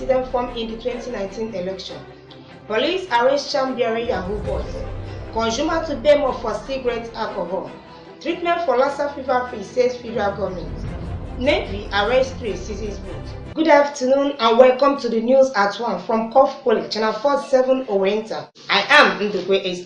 incident form in the 2019 election. Police arrest charm bearing Yahoo boys. Consumer to pay more for cigarettes, alcohol. Treatment for Lassa fever free, says federal government. Navy arrest 3 seizes boat. Good afternoon and welcome to the news at 1 from Kof Poly, Channel 47 Oriental. I am NDUKWES.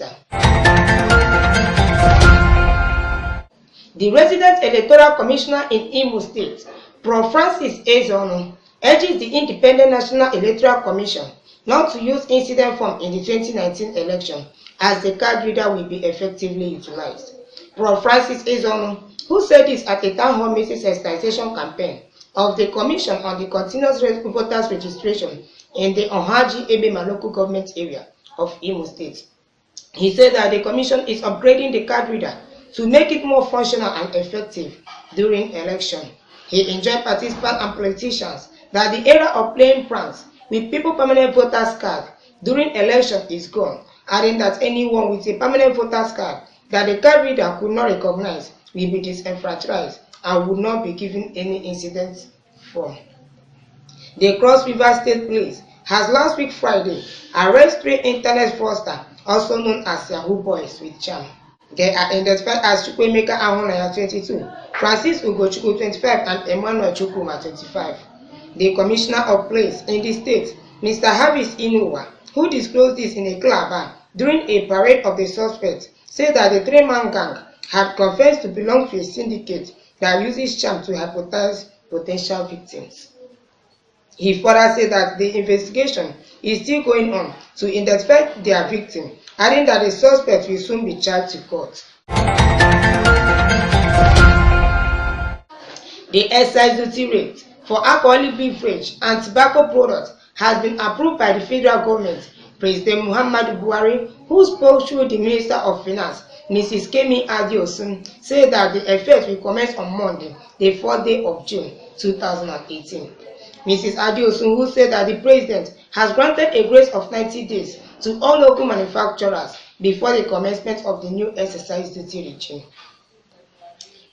The resident electoral commissioner in Imo State, Prof. Francis Ezeonu, urges the Independent National Electoral Commission not to use incident form in the 2019 election, as the card reader will be effectively utilized. Prof. Francis Ezeonu, who said this at a town hall meeting sensitization campaign of the Commission on the Continuous Voters Registration in the Ohaji Ebema local government area of Imo State. He said that the Commission is upgrading the card reader to make it more functional and effective during election. He enjoined participants and politicians that the era of playing pranks with people permanent voters card during election is gone, adding that anyone with a permanent voters card that the card reader could not recognize will be disenfranchised and would not be given any incident form. The Cross River State Police has last week Friday arrested 3 internet fraudsters, also known as Yahoo boys with charm. They are identified as Chukwemeka Ahunaya 22, Francis Ugochukwu 25, and Emmanuel Chukwuma 25. The Commissioner of Police in the state, Mr. Harvis Inuwa, who disclosed this in a club during a parade of the suspects, said that the 3-man gang had confessed to belong to a syndicate that uses charm to hypnotize potential victims. He further said that the investigation is still going on to identify their victim, adding that the suspect will soon be charged to court. The excise duty rate for alcoholic beverage and tobacco products has been approved by the federal government. President Muhammadu Buhari, who spoke through the Minister of Finance, Mrs. Kemi Adiosun, said that the effect will commence on Monday, the 4th day of June 2018. Mrs. Adiosun, who said that the President has granted a grace of 90 days to all local manufacturers before the commencement of the new excise duty regime.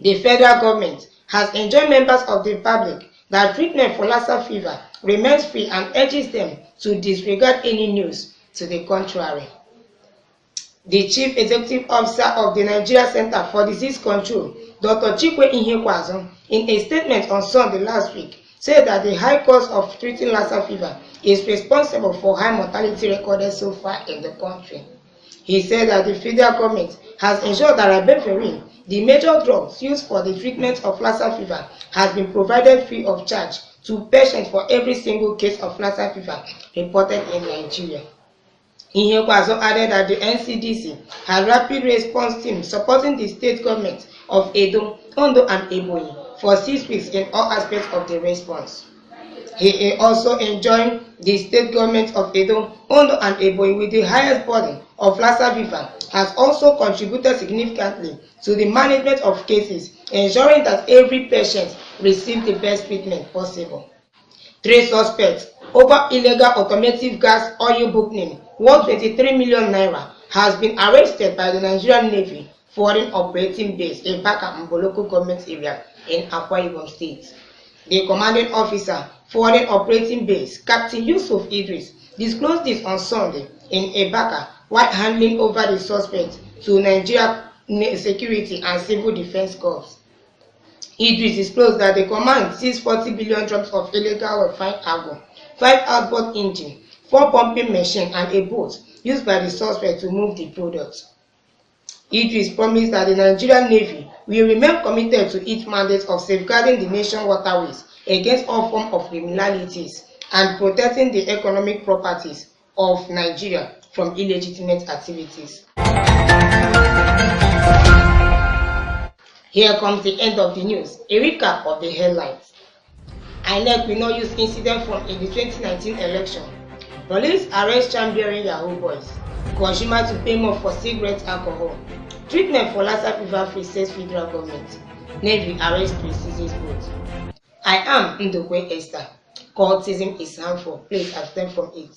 The federal government has enjoined members of the public that treatment for Lassa fever remains free and urges them to disregard any news to the contrary. The Chief Executive Officer of the Nigeria Center for Disease Control, Dr. Chikwe Ihekwazu, in a statement on Sunday last week, said that the high cost of treating Lassa fever is responsible for high mortality recorded so far in the country. He said that the federal government has ensured that ribavirin, the major drug used for the treatment of Lassa fever, has been provided free of charge to patients for every single case of Lassa fever reported in Nigeria. Ihekwazu added that the NCDC has rapid response team supporting the state government of Edo, Ondo, and Ebonyi for 6 weeks in all aspects of the response. He also enjoined the state government of Edo, Ondo, and Ebonyi with the highest burden of Lassa fever has also contributed significantly to the management of cases, ensuring that every patient receives the best treatment possible. 3 suspects over illegal automotive gas oil booking worth 23 million naira has been arrested by the Nigerian Navy foreign operating base in Baka local government area in Akwa Ibom State. The commanding officer, foreign operating base, Captain Yusuf Idris, disclosed this on Sunday in Ebaka while handing over the suspect to Nigeria Security and Civil Defense Corps. Idris disclosed that the command seized 40 billion drums of illegal refined cargo, 5 outboard engines, 4 pumping machines, and a boat used by the suspect to move the products. Idris promised that the Nigerian Navy will remain committed to its mandate of safeguarding the nation's waterways against all forms of criminalities and protecting the economic properties of Nigeria from illegitimate activities. Here comes the end of the news. A recap of the headlines. INEC will not use incident form in the 2019 election. Police arrest charm-bearing Yahoo boys. Consumer to pay more for cigarettes, alcohol. Treatment for Lassa fever free, says federal government. Navy arrest 3 seizes boats. I am NDUKWES. Cultism is harmful. Please abstain from it.